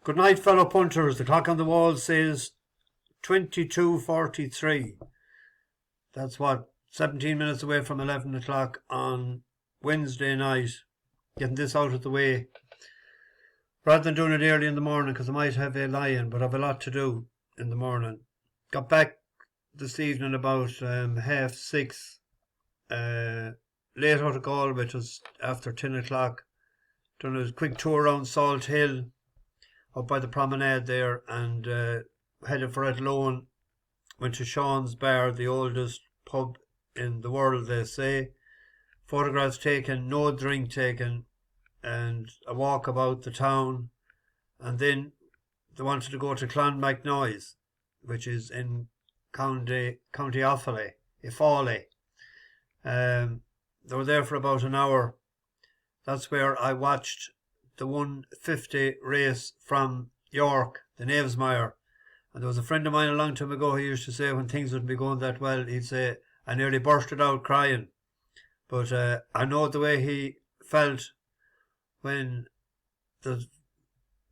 Good night, fellow punters. The clock on the wall says 22:43. That's what, 17 minutes away from 11 o'clock on Wednesday night. Getting this out of the way. Rather than doing it early in the morning, because I might have a lie-in, but I've a lot to do in the morning. Got back this evening about 6:30. Late out of Galway, it was after 10 o'clock. Done a quick tour around Salt Hill, up by the promenade there, and headed for Athlone. Went to Sean's Bar, the oldest pub in the world, they say. Photographs taken, no drink taken, and a walk about the town. And then they wanted to go to Clonmacnoise, which is in County Offaly, Ifály. They were there for about an hour. That's where I watched the 150 race from York, the Knavesmire. And there was a friend of mine a long time ago who used to say when things wouldn't be going that well, he'd say, I nearly bursted out crying. But I know the way he felt when the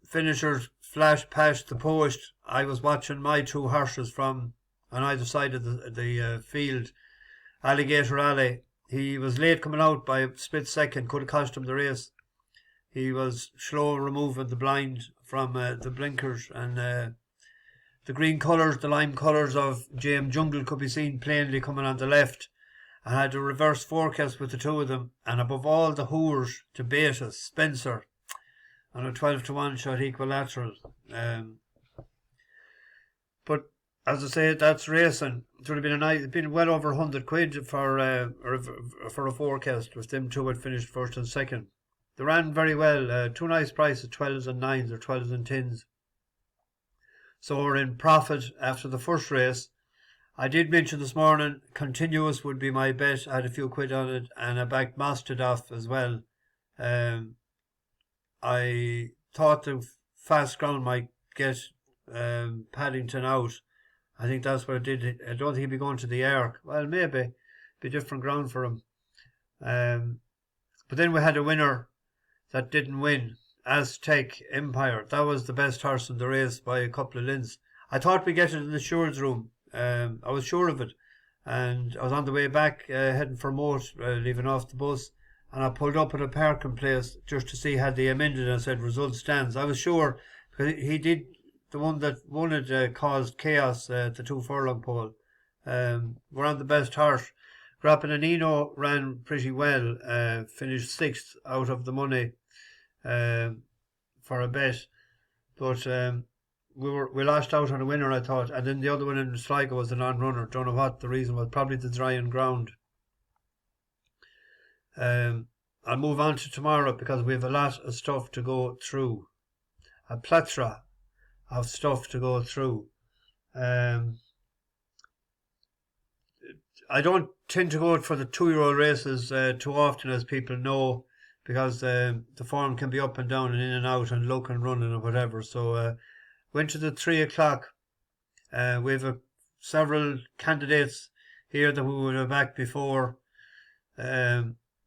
finishers flashed past the post. I was watching my two horses from on either side of the field, Alligator Alley. He was late coming out by a split second, could have cost him the race. He was slow removing the blind from the blinkers, and the green colours, the lime colours of JM Jungle could be seen plainly coming on the left. I had a reverse forecast with the two of them, and above all the Hoors to Beatus, Spencer, on a 12-1 shot equilateral. But as I say, that's racing. It would have been it'd been well over 100 quid for a forecast with them two had finished first and second. They ran very well. Two nice prices, 12s and 9s or 12s and 10s. So we're in profit after the first race. I did mention this morning Continuous would be my bet. I had a few quid on it, and I backed Mostadov as well. I thought the fast ground might get Paddington out. I think that's what it did. I don't think he'd be going to the Arc. Well, maybe. Be different ground for him. But then we had a winner that didn't win. Aztec Empire. That was the best horse in the race by a couple of lengths. I thought we'd get it in the stewards' room. I was sure of it. And I was on the way back, heading for Moat, leaving off the bus. And I pulled up at a parking place just to see had they amended, and I said result stands. I was sure, because he did, the one that won it caused chaos at the 2 furlong pole. We're on the best horse. Ano ran pretty well, finished 6th out of the money for a bet. But we lost out on a winner, I thought. And then the other one in Sligo was the non-runner. Don't know what the reason was. Probably the drying ground. I'll move on to tomorrow because we have a lot of stuff to go through. A plethora of stuff to go through. I don't tend to go for the 2-year-old races too often, as people know, because the form can be up and down and in and out and look and running and whatever. So went to the 3 o'clock. We have several candidates here that we would have backed before.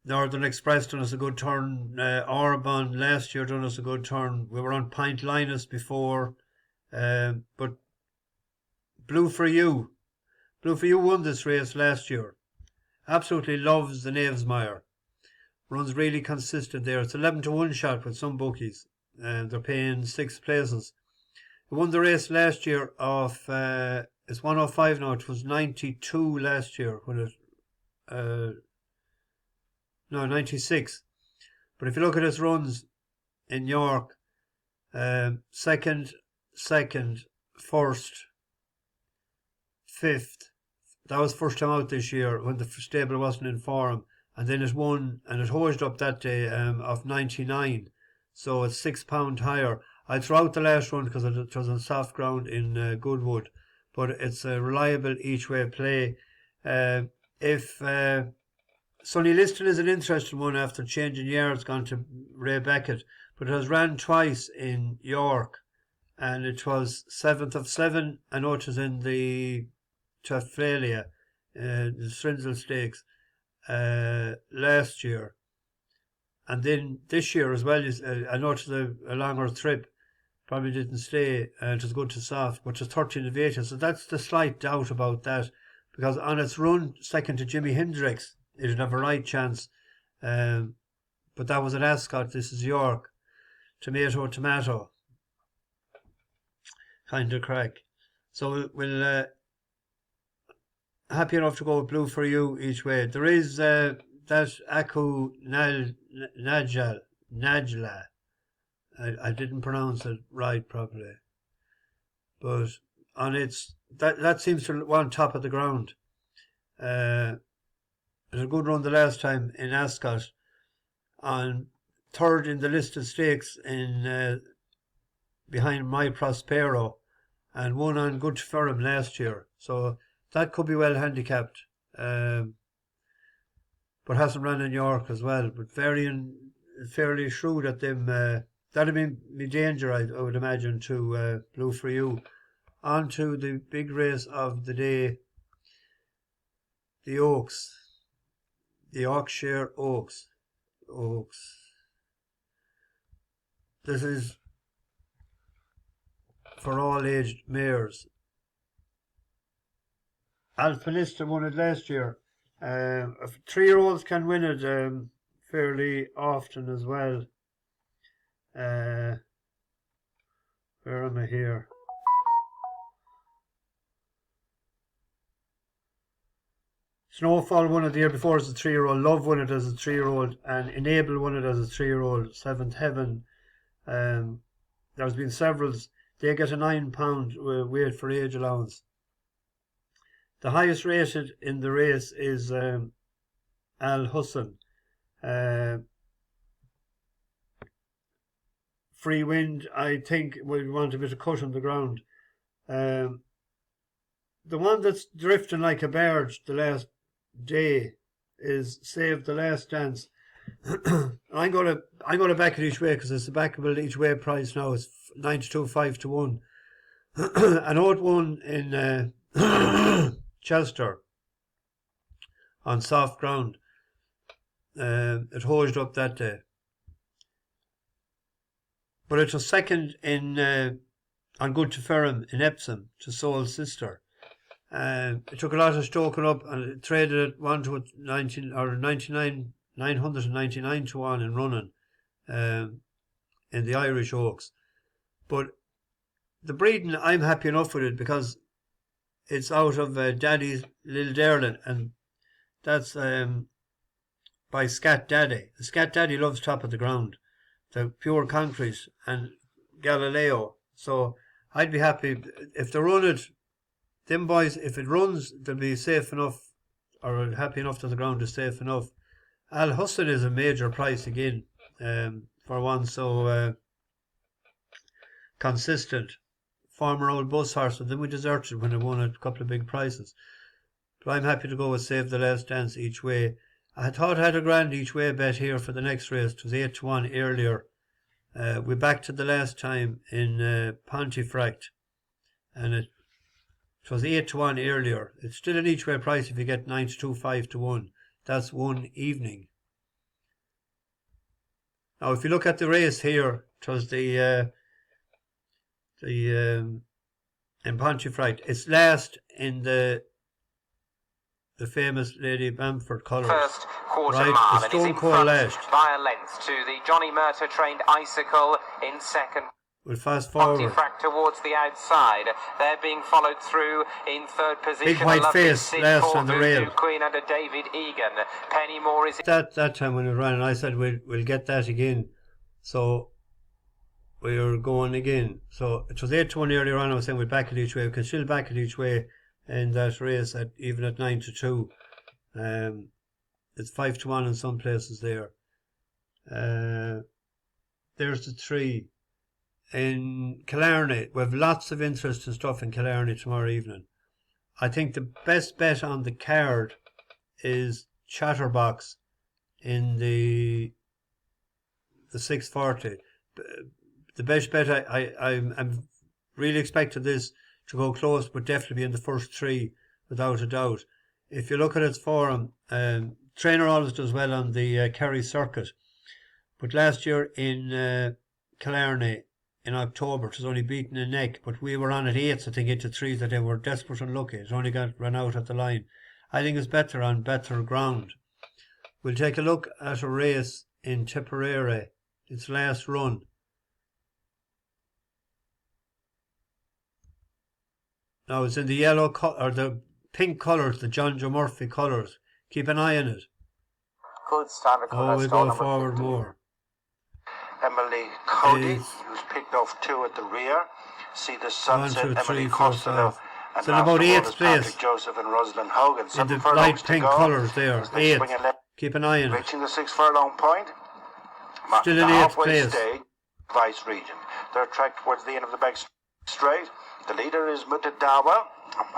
Northern Express done us a good turn. Orban last year done us a good turn. We were on Pint Linus before. But Blue for You won this race last year. Absolutely loves the Knavesmire. Runs really consistent there. It's 11-1 shot with some bookies. They're paying 6 places. He won the race last year of it's 105 now. It was 92 last year when it 96. But if you look at his runs in York, second, first, 5th. That was first time out this year when the stable wasn't in form. And then it won, and it hosed up that day of 99. So it's £6 higher. I threw out the last one because it was on soft ground in Goodwood. But it's a reliable each-way play. If Sonny Liston is an interesting one after changing yards, gone to Ray Beckett. But it has ran twice in York. And it was 7th of 7. I know it was in the Tafralia, the Srinzel Stakes, last year. And then this year as well, I know it's a longer trip. probably didn't stay. It was good to soft, but it's 13 of 80. So that's the slight doubt about that, because on its run second to Jimi Hendrix, it'd have a right chance. But that was at Ascot. This is York. Tomato, tomato. Kind of crack. So we'll happy enough to go with Blue for You each way. There is that Aku Najla. I didn't pronounce it right properly, but on its that seems to want top of the ground. It was a good run the last time in Ascot, on third in the list of stakes in behind My Prospero, and won on Good Firm last year. So that could be well handicapped, but hasn't run in York as well. But fairly shrewd at them. That'd be me danger, I would imagine, to Blue for You. On to the big race of the day, the Oaks, the Yorkshire Oaks. This is for all aged mares. Unplaced won it last year. 3-year-olds can win it fairly often as well. Where am I here? Snowfall won it the year before as a 3-year-old. Love won it as a 3-year-old, and Enable won it as a 3-year-old. Seventh Heaven. There's been several. They get a £9 weight for age allowance. The highest rated in the race is Al Hussein. Free Wind, I think, will want a bit of cut on the ground. The one that's drifting like a bird the last day is Save the Last Dance. I'm gonna back it each way, because it's the backable each way price now. It's 92 5-1. An old one in Chester on soft ground. It hosed up that day. But it was second in on Good to Ferrum in Epsom to Soul's Sister. It took a lot of stoking up, and it traded at 1 to 19 or 99 999 to 1 in running in the Irish Oaks. But the breeding, I'm happy enough with it, because it's out of Daddy's Little Darling, and that's by Scat Daddy. The Scat Daddy loves top of the ground, the Pure Concrete and Galileo. So I'd be happy if they run it. Them boys, if it runs, they'll be safe enough, or happy enough that the ground is safe enough. Al Hussein is a major price again, for one so consistent. Former old bus horse, and then we deserted when it won a couple of big prizes. But I'm happy to go with Save the Last Dance each way. I thought I had a grand each way bet here for the next race. It was 8-1 earlier. We backed it the last time in Pontefract, and it was 8-1 earlier. It's still an each way price if you get 92 5-1. That's one evening. Now, if you look at the race here, it was the in Pontefract. It's last in the famous Lady Bamford colours. First quarter right, mile, it's and he's Stone in Cold front Lashed. by a length to the Johnny Murtagh trained Icicle in second. We'll fast forward. Pontefract towards the outside. They're being followed through in third position. Big white face last on the rail. Queen under David Egan. Pennymore is that time when we ran, and I said we'll get that again. So we were going again. So it was 8-1 earlier on. I was saying we'd back it each way. We can still back it each way in that race even at 9-2. It's 5-1 in some places there. There's the 3. In Killarney, we have lots of interest and stuff in Killarney tomorrow evening. I think the best bet on the card is Chatterbox in the 640. The best bet, I'm really expecting this to go close, but definitely be in the first 3 without a doubt. If you look at its form, trainer always does well on the Kerry circuit, but last year in Killarney in October. It was only beaten a neck, but we were on at 8s, I think, into 3s that they were desperate and lucky. It only got run out at the line. I think it's better on better ground. We'll take a look at a race in Tipperary, its last run. Now it's in the yellow or the pink colours, the John Joe Murphy colours. Keep an eye on it. Good standard colour. Oh, we go forward more. Emily Cody, who's picked off 2 at the rear. See the Sunset, 1, 2, 3, Emily 4, Costello. 5. And So about 8th place. Patrick Joseph and Rosalind Hogan. In the light pink colours there. 8th. Keep an eye on it. Reaching the 6 furlong point. Still in 8th place. Stage, Vice Regent. They're tracked towards the end of the back straight. The leader is Mutadawa,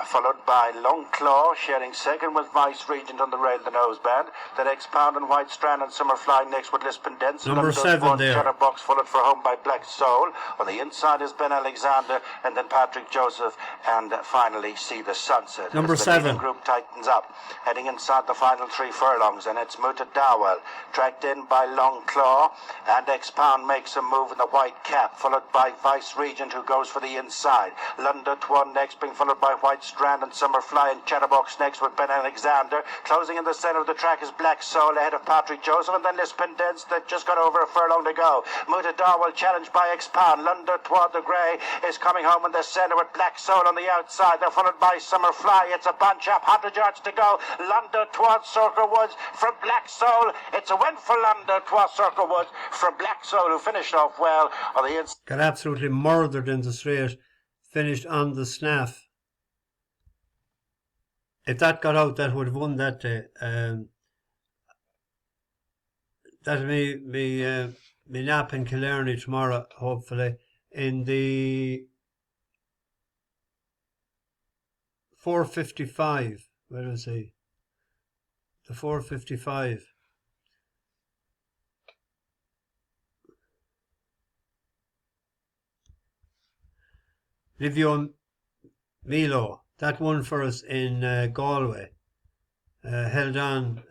followed by Long Claw, sharing second with Vice Regent on the rail, the noseband. The next Pound and White Strand and Summer Fly next with Lisbon Dents. Number 7 there. Chatterbox followed for home by Black Soul. On the inside is Ben Alexander and then Patrick Joseph, and finally See the Sunset. Number 7. The group tightens up, heading inside the final 3 furlongs, and it's Mutadawa, tracked in by Long Claw, and X-Pound makes a move in the white cap, followed by Vice Regent, who goes for the inside. London Twan next, being followed by White Strand and Summerfly, and Chatterbox next with Ben Alexander. Closing in the centre of the track is Black Soul ahead of Patrick Joseph, and then Lisbon Dents that just got over a furlong to go. Mutadawa challenged by X-Pound. London Twan the Grey is coming home in the centre with Black Soul on the outside. They're followed by Summerfly. It's a bunch up, 100 yards to go. London Twan Circle Woods from Black Soul. It's a win for London Twan Circle Woods from Black Soul, who finished off well on the inside. Got absolutely murdered in the straight. Finished on the snaff. If that got out, that would have won that day. That'll be me nap in Killarney tomorrow, hopefully. In the 4:55. Where is he? The 4:55. Livio and Milo, that won for us in Galway. Held on.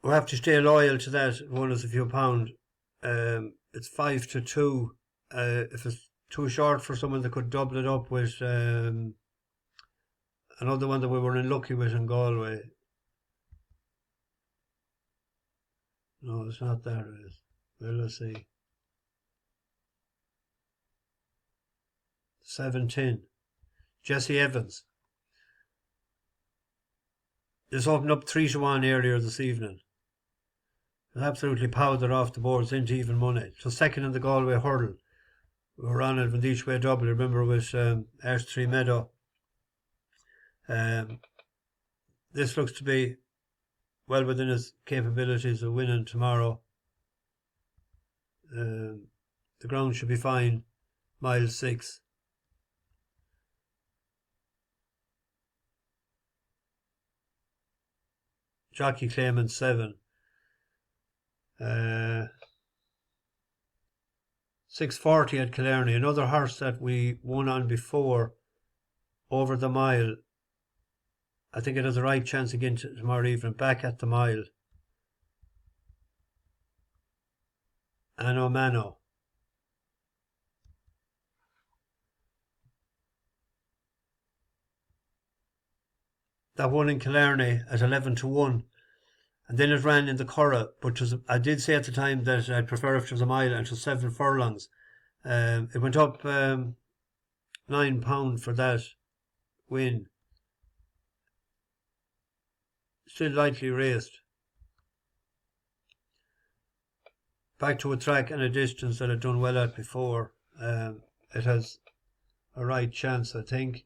We'll have to stay loyal to that. It won us a few pound. It's 5-2. If it's too short for someone that could double it up with another one that we were unlucky with in Galway. No, it's not that race. Well, let's see. 7-10. Jesse Evans. This opened up 3-1 earlier this evening. It was absolutely powdered off the boards into even money. So second in the Galway hurdle. We were on it with each way double. Remember it was Ash3 Meadow. This looks to be well within his capabilities of winning tomorrow. The ground should be fine. Mile 6. Jockey claiming 7. 6:40 at Killarney. Another horse that we won on before over the mile. I think it has a right chance again tomorrow evening. Back at the mile. Ano Manna. That won in Killarney at 11-1. And then it ran in the Curragh, but I did say at the time that I'd prefer if it was a mile and it was 7 furlongs. It went up £9 for that win. Still lightly raced. Back to a track and a distance that I'd done well at before. It has a right chance, I think.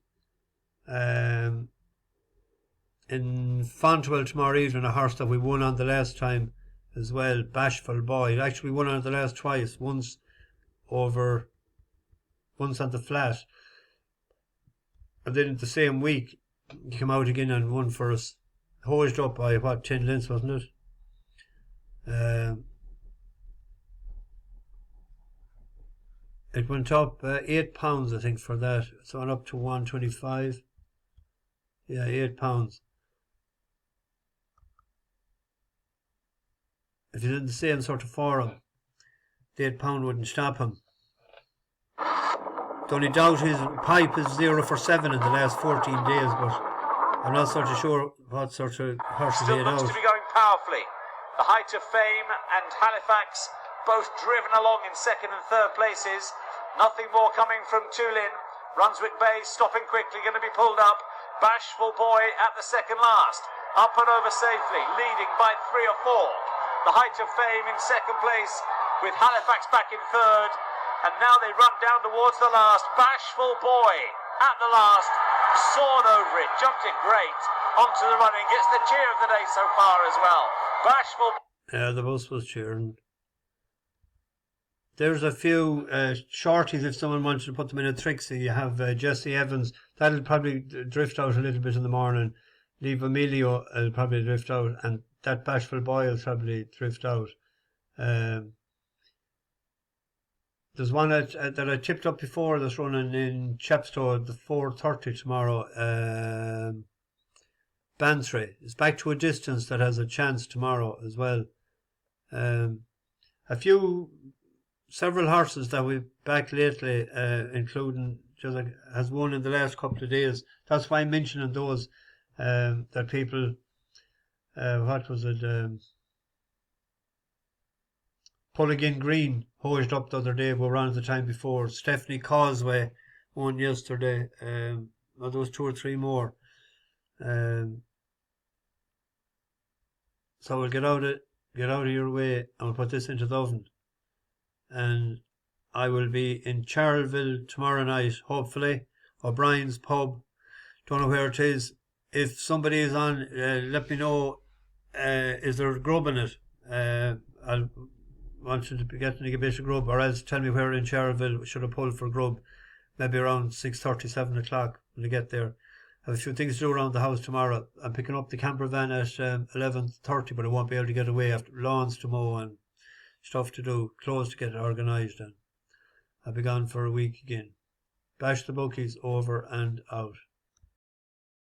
In Fontwell tomorrow evening, a horse that we won on the last time as well, Bashful Boy. Actually, we won on the last twice. Once on the flat. And then the same week, he came out again and won for us. Hosed up by, 10 lengths, wasn't it? It went up £8, I think, for that. So went up to 125. Yeah, £8. if he's in the same sort of form, the £8 wouldn't stop him. The only doubt his pipe is 0 for 7 in the last 14 days, but I'm not sort of sure what sort of horse he Still laid looks out. to be going powerfully. The Height of Fame and Halifax both driven along in second and third places. Nothing more coming from Tulin. Brunswick Bay stopping quickly, going to be pulled up. Bashful Boy at the second last. Up and over safely, leading by 3 or 4. The Height of Fame in second place with Halifax back in third. And now they run down towards the last. Bashful Boy at the last. Soared over it, jumped it great. Onto the running, gets the cheer of the day so far as well. Bashful. Yeah, the bus was cheering. There's a few shorties if someone wanted to put them in a Trixie. You have Jesse Evans. That'll probably drift out a little bit in the morning. Livio Milo will probably drift out. And that Bashful Boy will probably drift out. There's one that I tipped up before that's running in Chepstow at the 4:30 tomorrow. Bantry is back to a distance that has a chance tomorrow as well. Several horses that we've backed lately, including has won in the last couple of days. That's why I'm mentioning those that people. What was it? Pulligan Green hosed up the other day. We were on at the time before. Stephanie Causeway won yesterday. There was 2 or 3 more. So we'll get out of your way and we'll put this into the oven. And I will be in Charleville tomorrow night, hopefully. O'Brien's pub. Don't know where it is. If somebody is on, let me know. Is there grub in it? I'll want you to be getting a bit of grub, or else tell me where in Charleville should I pull for grub. Maybe around 6:30, 7 o'clock when I get there. I have a few things to do around the house tomorrow. I'm picking up the camper van at 11:30, but I won't be able to get away after lawns to mow and stuff to do, clothes to get organised, and I'll be gone for a week again. Bash the bookies, over and out.